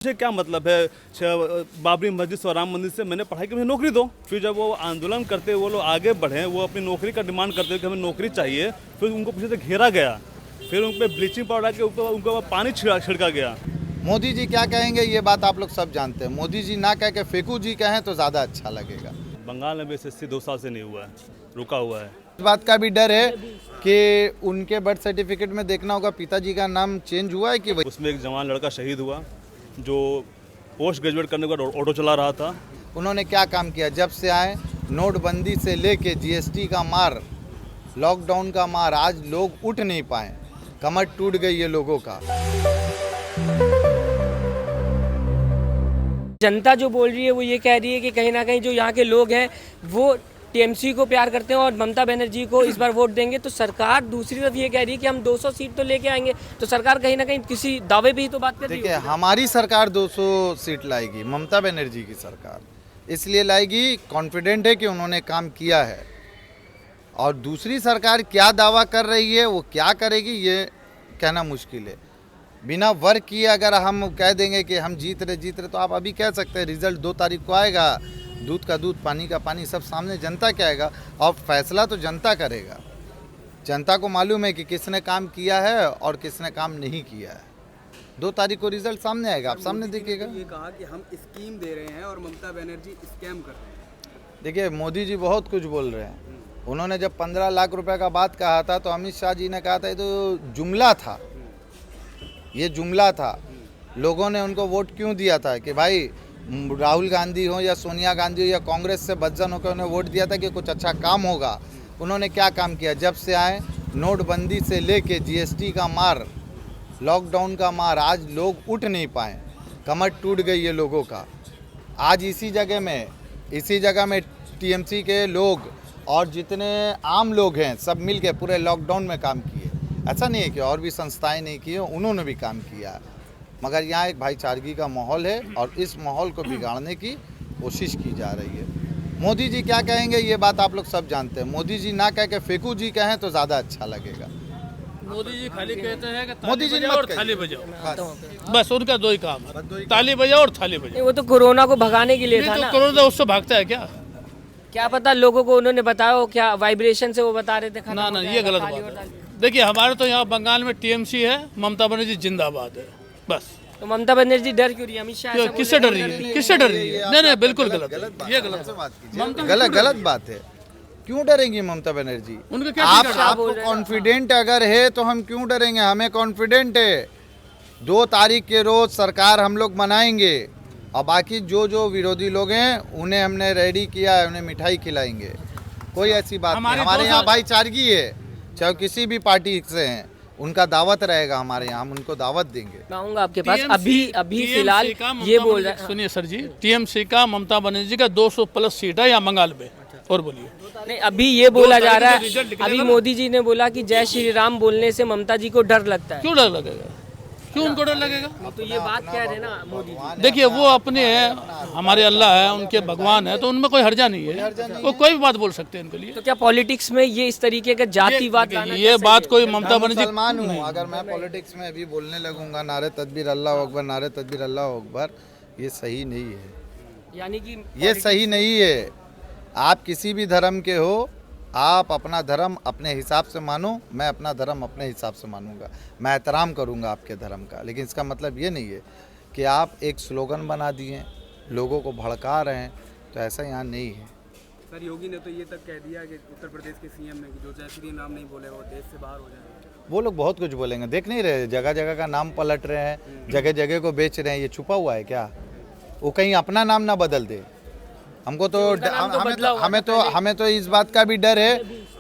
मुझे क्या मतलब है बाबरी मस्जिद और राम मंदिर से? मैंने पढ़ाई की, मुझे नौकरी दो। फिर जब वो आंदोलन करते वो लोग आगे बढ़े, वो अपनी नौकरी का डिमांड करते कि हमें नौकरी चाहिए, फिर उनको पीछे से घेरा गया, फिर उन पर ब्लीचिंग पाउडर के ऊपर उनको पानी छिड़का गया। मोदी जी क्या कहेंगे ये बात आप लोग सब जानते हैं। मोदी जी ना कह के फेकू जी कहें तो ज़्यादा अच्छा लगेगा। बंगाल में भी SSC 2 साल से नहीं हुआ है, रुका हुआ है। इस बात का भी डर है कि उनके बर्थ सर्टिफिकेट में देखना होगा पिताजी का नाम चेंज हुआ है कि वही। उसमें एक जवान लड़का शहीद हुआ जो पोस्ट ग्रेजुएट करने के बाद ऑटो चला रहा था। उन्होंने क्या काम किया जब से आए? नोटबंदी से लेके GST का मार, लॉकडाउन का मार, आज लोग उठ नहीं पाए, कमर टूट गई है लोगों का। जनता जो बोल रही है वो ये कह रही है कि कहीं ना कहीं जो यहाँ के लोग हैं वो TMC को प्यार करते हैं और ममता बनर्जी को इस बार वोट देंगे। तो सरकार दूसरी तरफ ये कह रही है कि हम 200 सीट तो लेके आएंगे। तो सरकार कहीं ना कहीं किसी दावे पे ही तो बात कर रही है। देखिए, हमारी सरकार 200 सीट लाएगी, ममता बनर्जी की सरकार इसलिए लाएगी, कॉन्फिडेंट है कि उन्होंने काम किया है। और दूसरी सरकार क्या दावा कर रही है, वो क्या करेगी, ये कहना मुश्किल है। बिना वर्क किए अगर हम कह देंगे कि हम जीत रहे तो आप अभी कह सकते हैं रिजल्ट 2 तारीख को आएगा, दूध का दूध पानी का पानी सब सामने, जनता क्या आएगा और फैसला तो जनता करेगा। जनता को मालूम है कि किसने काम किया है और किसने काम नहीं किया है। 2 तारीख को रिजल्ट सामने आएगा, आप सामने देखिएगा। ये कहा कि हम स्कीम दे रहे हैं और ममता बनर्जी स्कैम कर रहे हैं। देखिए, मोदी जी बहुत कुछ बोल रहे हैं। उन्होंने जब 15 लाख रुपए का बात कहा था तो अमित शाह जी ने कहा था ये तो जुमला था, ये जुमला था। लोगों ने उनको वोट क्यों दिया था कि भाई राहुल गांधी हो या सोनिया गांधी हो या कांग्रेस से बदजन होकर उन्हें वोट दिया था कि कुछ अच्छा काम होगा। उन्होंने क्या काम किया जब से आए? नोटबंदी से लेके GST का मार, लॉकडाउन का मार, आज लोग उठ नहीं पाए, कमर टूट गई है लोगों का। आज इसी जगह में TMC के लोग और जितने आम लोग हैं सब मिल के पूरे लॉकडाउन में काम किए। ऐसा नहीं है कि और भी संस्थाएं नहीं किए, उन्होंने भी काम किया। मगर यहाँ एक भाईचारगी का माहौल है और इस माहौल को बिगाड़ने की कोशिश की जा रही है। मोदी जी क्या कहेंगे ये बात आप लोग सब जानते हैं। मोदी जी ना कह के फेकू जी कहें तो ज़्यादा अच्छा लगेगा। मोदी जी खाली कहते हैं कि मोदी जी बजाओ और मत थाली कहिए। बजाओ, बस उनका 2 ही काम है, ताली बजाओ और थाली बजाओ। वो तो कोरोना को भगाने के लिए था तो ना। कोरोना उससे भागता है क्या पता लोगों को उन्होंने बताया हो, क्या वाइब्रेशन से वो बता रहे थे। ना ये गलत बात है। देखिए, हमारे तो यहाँ बंगाल में TMC है, ममता बनर्जी जिंदाबाद है, बस। तो ममता बनर्जी डर क्यों रही है? अमित शाह किससे डर रही है? किससे डर रही है? नहीं बिल्कुल गलत है, ये गलत बात है। क्यों डरेंगी ममता बनर्जी? उनका क्या आपको कॉन्फिडेंट अगर है तो हम क्यों डरेंगे? हमें कॉन्फिडेंट है 2 तारीख के रोज सरकार हम लोग बनाएंगे और बाकी जो विरोधी लोग हैं उन्हें हमने रेडी किया है, उन्हें मिठाई खिलाएंगे। कोई ऐसी बात नहीं। हमारे यहाँ भाईचारगी है, चाहे किसी भी पार्टी से हैं, उनका दावत रहेगा हमारे यहाँ, हम उनको दावत देंगे। मैं आऊंगा आपके पास। अभी फिलहाल ये बोल रहे हैं। सुनिए सर जी, TMC का ममता बनर्जी का 200+ सीट है यहाँ बंगाल में। और बोलिए। नहीं, अभी ये बोला जा रहा है, अभी मोदी जी ने बोला कि जय श्री राम बोलने से ममता जी को डर लगता है। क्यों डर लगेगा? क्यों उनको डर लगेगा? तो ये बात कह रहे हैं ना मोदी जी। देखिए, वो अपने हैं, हमारे अल्लाह है, उनके भगवान है, तो उनमें कोई हर्जा नहीं है, वो कोई भी बात बोल सकते हैं इनके लिए। तो क्या पॉलिटिक्स में ये इस तरीके का जातिवाद लाना ये बात कोई ममता बनर्जी मुसलमान हूँ, अगर मैं पॉलिटिक्स में अभी बोलने लगूंगा नारे तकबीर अल्लाह अकबर, नारे तकबीर अल्लाह अकबर, ये सही नहीं है। यानी कि ये सही नहीं है। आप किसी भी धर्म के हो, आप अपना धर्म अपने हिसाब से मानो, मैं अपना धर्म अपने हिसाब से मानूंगा, मैं एहतराम करूंगा आपके धर्म का। लेकिन इसका मतलब ये नहीं है कि आप एक स्लोगन बना दिए, लोगों को भड़का रहे हैं, तो ऐसा यहाँ नहीं है। सर, योगी ने तो ये तक कह दिया कि उत्तर प्रदेश के CM ने जो जय श्री राम नहीं बोले वो देश से बाहर हो जाएंगे। वो लोग बहुत कुछ बोलेंगे, देख नहीं रहे, जगह जगह का नाम पलट रहे हैं, जगह जगह को बेच रहे हैं। ये छुपा हुआ है क्या? वो कहीं अपना नाम ना बदल दे। हमको तो हमें तो इस बात का भी डर है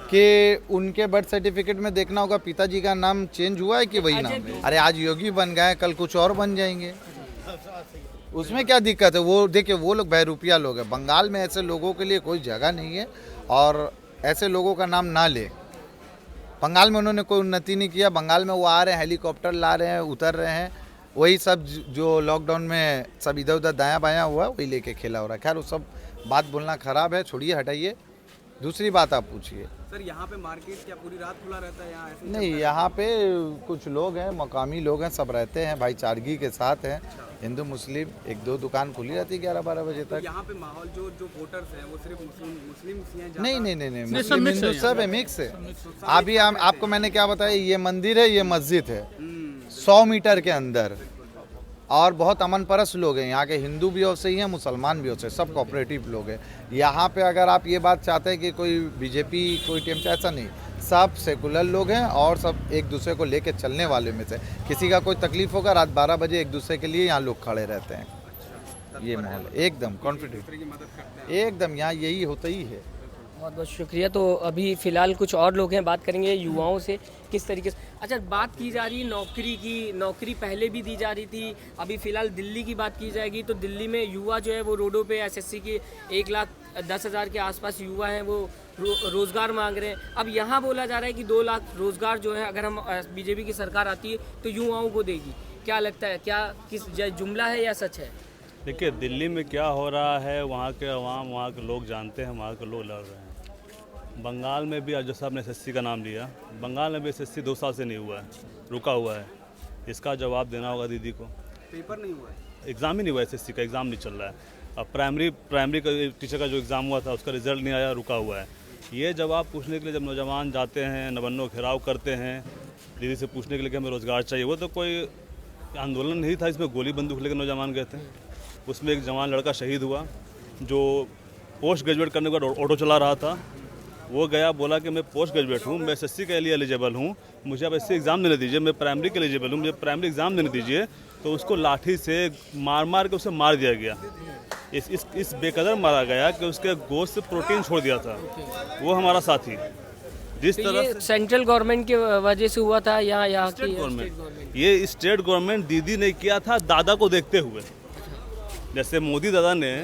कि उनके बर्थ सर्टिफिकेट में देखना होगा पिताजी का नाम चेंज हुआ है कि वही नाम है। अरे आज योगी बन गए, कल कुछ और बन जाएंगे, उसमें क्या दिक्कत है? वो देखिए, वो लोग बहरूपिया लोग हैं। बंगाल में ऐसे लोगों के लिए कोई जगह नहीं है और ऐसे लोगों का नाम ना ले। बंगाल में उन्होंने कोई उन्नति नहीं किया। बंगाल में वो आ रहे हैं, हेलीकॉप्टर ला रहे हैं, उतर रहे हैं, वही सब जो लॉकडाउन में सब इधर उधर दायां बायां हुआ वही लेके खेला हो रहा है। खैर, वो सब बात बोलना खराब है, छोड़िए, हटाइए। दूसरी बात आप पूछिए। सर, यहाँ पे मार्केट क्या पूरी रात खुला रहता है? यहाँ ऐसे नहीं, यहाँ पे कुछ लोग हैं, मकामी लोग हैं, सब रहते हैं, भाईचारगी के साथ हैं। हिंदू मुस्लिम एक दो दुकान खुली रहती है 11-12 बजे तक। यहाँ पे माहौल जो वोटर्स हैं वो सिर्फ मुस्लिम ही हैं? नहीं मुस्लिम हिंदू सब है, मिक्स है। अभी आपको मैंने क्या बताया, ये मंदिर है, ये मस्जिद है 100 मीटर के अंदर, और बहुत अमन परस्त लोग हैं यहाँ के। हिंदू भी वैसे ही हैं, मुसलमान भी वैसे, सब कोऑपरेटिव लोग हैं यहाँ पे। अगर आप ये बात चाहते हैं कि कोई बीजेपी कोई टीएमसी, ऐसा नहीं, सब सेकुलर लोग हैं और सब एक दूसरे को लेके चलने वाले में से। किसी का कोई तकलीफ होगा रात 12 बजे एक दूसरे के लिए यहाँ लोग खड़े रहते हैं। ये माहौल है एकदम कॉन्फिडेंट, एकदम यहाँ यही होता ही है। बहुत बहुत शुक्रिया। तो अभी फ़िलहाल कुछ और लोग हैं, बात करेंगे युवाओं से किस तरीके से। अच्छा, बात की जा रही है नौकरी की, नौकरी पहले भी दी जा रही थी, अभी फ़िलहाल दिल्ली की बात की जाएगी तो दिल्ली में युवा जो है वो रोडों पे एसएससी के 1,10,000 के आसपास युवा हैं वो रोज़गार मांग रहे हैं। अब यहाँ बोला जा रहा है कि 2 लाख रोज़गार जो है अगर हम बीजेपी की सरकार आती है तो युवाओं को देगी। क्या लगता है, क्या किस जुमला है या सच है? देखिए, दिल्ली में क्या हो रहा है वहाँ के अवाम, वहाँ के लोग जानते हैं, वहाँ के लोग लड़ रहे हैं। बंगाल में भी जो साहब ने एसएससी का नाम लिया, बंगाल में भी एसएससी 2 साल से नहीं हुआ है, रुका हुआ है। इसका जवाब देना होगा दीदी को। पेपर नहीं हुआ है, एग्ज़ाम ही नहीं हुआ, एसएससी का एग्ज़ाम नहीं चल रहा है। अब प्राइमरी का टीचर का जो एग्ज़ाम हुआ था उसका रिजल्ट नहीं आया, रुका हुआ है। ये जवाब पूछने के लिए जब नौजवान जाते हैं, नवन्नो घेराव करते हैं दीदी से पूछने के लिए कि हमें रोज़गार चाहिए, वो तो कोई आंदोलन नहीं था, इसमें गोली बंदूक लेकर नौजवान गए थे। उसमें एक जवान लड़का शहीद हुआ जो पोस्ट ग्रेजुएट करने के बाद ऑटो चला रहा था। वो गया, बोला कि मैं पोस्ट ग्रेजुएट हूँ, मैं एसएससी के लिए एलिजिबल हूँ, मुझे अब एसएससी एग्ज़ाम देने दीजिए, मैं प्राइमरी के लिए एलिजिबल हूँ, मुझे प्राइमरी एग्ज़ाम देने दीजिए। तो उसको लाठी से मार के उसे मार दिया गया। इस बेकदर मारा गया कि उसके गोश्त से प्रोटीन छोड़ दिया था। वो हमारा साथी जिस तो तरह ये सेंट्रल गवर्नमेंट की वजह से हुआ था या यहाँ की गवर्नमेंट, ये स्टेट गवर्नमेंट दीदी ने किया था दादा को देखते हुए। जैसे मोदी दादा ने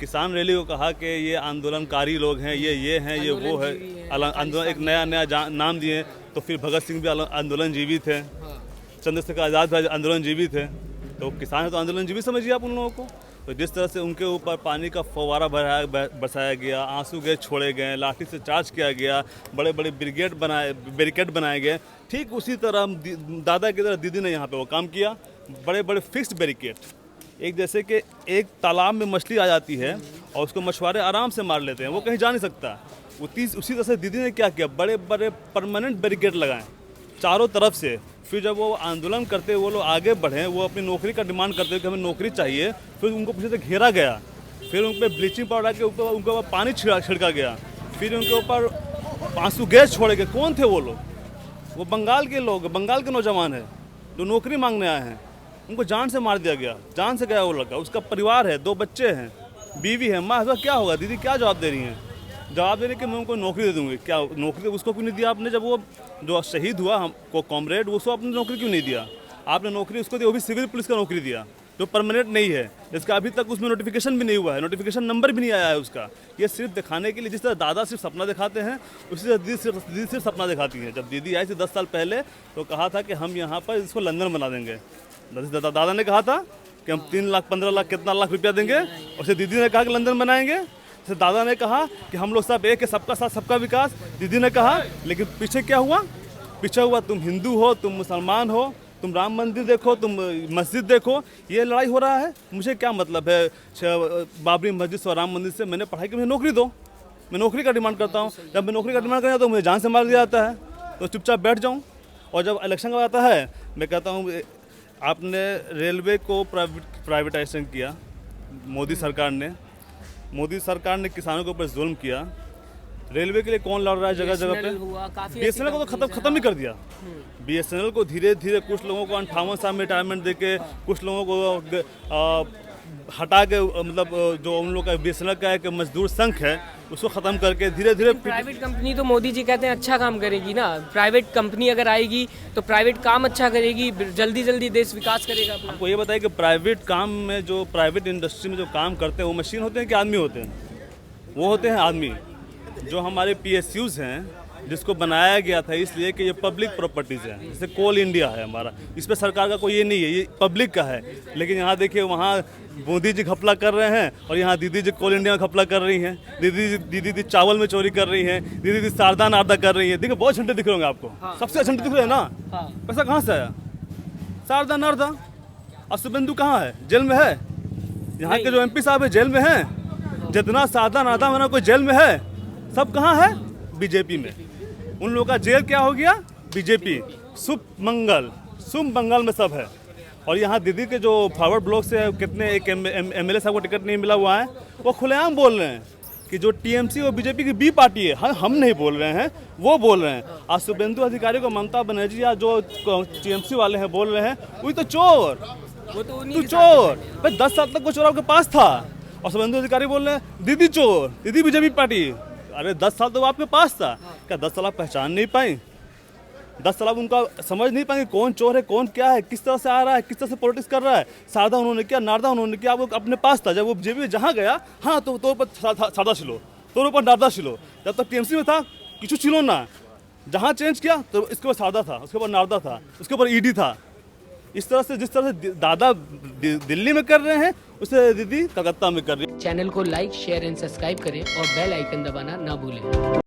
किसान रैली को कहा कि ये आंदोलनकारी लोग हैं, ये हैं, ये वो है, आंदोलन एक नया नाम दिए। तो फिर भगत सिंह भी आंदोलनजीवी थे, चंद्रशेखर आज़ाद भी आंदोलनजीवी थे। तो किसान है तो आंदोलनजीवी समझिए आप उन लोगों को। तो जिस तरह से उनके ऊपर पानी का फव्वारा बरसाया गया, आंसू गैस छोड़े गए, लाठी से चार्ज किया गया, बड़े बड़े बैरिकेड बनाए गए, ठीक उसी तरह दादा की तरह दीदी ने यहाँ पे वो काम किया। बड़े बड़े फिक्स्ड बैरिकेड, एक जैसे कि एक तालाब में मछली आ जाती है और उसको मछुआरे आराम से मार लेते हैं, वो कहीं जा नहीं सकता। उसी तरह से दीदी ने क्या किया, बड़े बड़े परमानेंट बैरिकेड लगाएं चारों तरफ से। फिर जब वो आंदोलन करते वो लोग आगे बढ़े, वो अपनी नौकरी का डिमांड करते कि हमें नौकरी चाहिए, फिर उनको पीछे से घेरा गया, फिर उन पर ब्लीचिंग पाउडर के ऊपर उनके ऊपर पानी छिड़का गया, फिर उनके ऊपर आंसू गैस छोड़े गए। कौन थे वो लोग? वो बंगाल के लोग, बंगाल के नौजवान हैं जो नौकरी मांगने आए हैं। उनको जान से मार दिया गया, जान से गया वो लड़का। उसका परिवार है, 2 बच्चे हैं, बीवी है, माँ है। क्या होगा? दीदी क्या जवाब दे रही हैं? जवाब दे रही कि मैं उनको नौकरी दे दूँगी। क्या नौकरी उसको क्यों नहीं दिया आपने? जब वो जो शहीद हुआ हमको कॉमरेड, उसको आपने नौकरी क्यों नहीं दिया? आपने नौकरी उसको दी, वो भी सिविल पुलिस का नौकरी दिया जो परमानेंट नहीं है, जिसका अभी तक उसमें नोटिफिकेशन भी नहीं हुआ है, नोटिफिकेशन नंबर भी नहीं आया है उसका। ये सिर्फ दिखाने के लिए, जिस तरह दादा सिर्फ सपना दिखाते हैं उसी तरह दीदी सिर्फ सपना दिखाती हैं। जब दीदी आई थी 10 साल पहले तो कहा था कि हम यहाँ पर इसको लंदन बना देंगे। दादा ने कहा था कि हम 3 लाख 15 लाख कितना लाख रुपया देंगे, और फिर दीदी ने कहा कि लंदन बनाएंगे। फिर दादा ने कहा कि हम लोग सब एक है, सबका साथ सबका विकास, दीदी ने कहा। लेकिन पीछे क्या हुआ? पीछे हुआ तुम हिंदू हो, तुम मुसलमान हो, तुम राम मंदिर देखो, तुम मस्जिद देखो, ये लड़ाई हो रहा है। मुझे क्या मतलब है बाबरी मस्जिद और राम मंदिर से? मैंने पढ़ाई की, मुझे नौकरी दो, मैं नौकरी का डिमांड करता हूँ। जब मैं नौकरी का डिमांड करता हूँ तो मुझे जान से मार दिया जाता है, तो चुपचाप बैठ जाऊँ। और जब इलेक्शन का आता है मैं कहता हूँ आपने रेलवे को प्राइवेटाइजेशन किया, मोदी सरकार ने किसानों के ऊपर जुल्म किया। रेलवे के लिए कौन लड़ रहा है जगह जगह पे? बीएसएनएल को तो खत्म ही कर दिया। बीएसएनएल को धीरे धीरे कुछ लोगों को 58 साल में रिटायरमेंट देके, कुछ लोगों को हटा के, मतलब जो उन लोग का बीएसएनएल का एक मजदूर संघ है उसको ख़त्म करके धीरे धीरे प्राइवेट कंपनी, तो मोदी जी कहते हैं अच्छा काम करेगी ना। प्राइवेट कंपनी अगर आएगी तो प्राइवेट काम अच्छा करेगी, जल्दी जल्दी देश विकास करेगा। आपको ये बताइए कि प्राइवेट काम में, जो प्राइवेट इंडस्ट्री में जो काम करते हैं वो मशीन होते हैं कि आदमी होते हैं? वो होते हैं आदमी। जो हमारे PSUs हैं जिसको बनाया गया था इसलिए कि ये पब्लिक प्रॉपर्टीज़ है, जैसे कोल इंडिया है हमारा, इस पर सरकार का कोई ये नहीं है, ये पब्लिक का है। लेकिन यहाँ देखिए, वहाँ मोदी जी घपला कर रहे हैं और यहाँ दीदी जी कोल इंडिया में घपला कर रही हैं। दीदी चावल में चोरी कर रही हैं, दीदी सारदा नारदा कर रही है। देखिए बहुत झंडे दिख रहे होंगे आपको। सबसे झंडे दिख रहे हैं ना? पैसा कहाँ से आया? सारदा नारदा। और शुभेंदु कहाँ है? जेल में है? यहाँ के जो एमपी साहब है जेल में हैं? जितना सादा नादा मना कोई जेल में है? सब कहाँ है? बीजेपी में। उन लोगों का जेल क्या हो गया? बीजेपी। शुभ मंगल में सब है। और यहाँ दीदी के जो फॉरवर्ड ब्लॉक से कितने एक एमएलए साहब को टिकट नहीं मिला हुआ है, वो खुलेआम बोल रहे हैं कि जो टीएमसी और बीजेपी की बी पार्टी है, हम नहीं बोल रहे हैं, वो बोल रहे हैं। आज शुभेंदु अधिकारी को ममता बनर्जी या जो टीएमसी वाले हैं बोल रहे हैं, वही तो चोर, वो तो तू चोर। भाई 10 साल तक वो चोर आपके पास था, और शुभेंदु अधिकारी बोल रहे हैं दीदी चोर, दीदी बीजेपी पार्टी। अरे 10 साल तो वो आपके पास था, क्या 10 साल आप पहचान नहीं पाई? 10 साल उनका समझ नहीं पाएंगे कौन चोर है, कौन क्या है, किस तरह से आ रहा है, किस तरह से पॉलिटिक्स कर रहा है। सादा उन्होंने किया, नारदा उन्होंने किया, वो अपने पास था। जब वो जेबी में जहाँ गया, हाँ तो तोर पर सादा छिलो, तोर पर नारदा छिलो। जब तक टीएमसी में था किचु छिलो ना, जहाँ चेंज किया तो इसके ऊपर सादा था, उसके ऊपर नारदा था, उसके ऊपर ईडी था। इस तरह से जिस तरह से दादा दिल्ली में कर रहे हैं, उससे दीदी कलकत्ता में कर रही है। चैनल को लाइक शेयर एंड सब्सक्राइब करें और बेल आइकन दबाना ना भूलें।